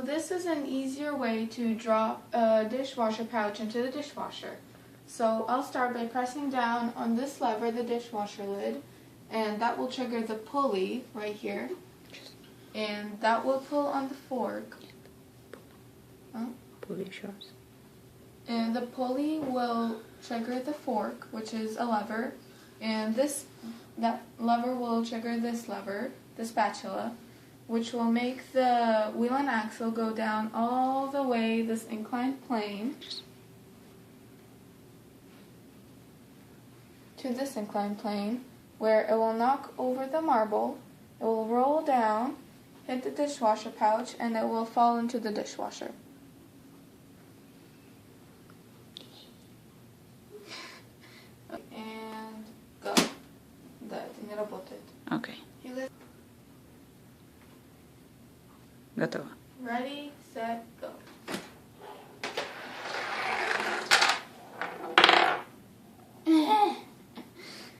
So this is an easier way to drop a dishwasher pouch into the dishwasher. So I'll start by pressing down on this lever, the dishwasher lid, and that will trigger the pulley right here. And that will pull on the fork. Pulley shows. And the pulley will trigger the fork, which is a lever. And that lever will trigger this lever, the spatula, which will make the wheel and axle go down all the way this inclined plane to this inclined plane, where it will knock over the marble, it will roll down, hit the dishwasher pouch, and it will fall into the dishwasher. And go. Да, это не работает. Окей. Готово. Ready, set,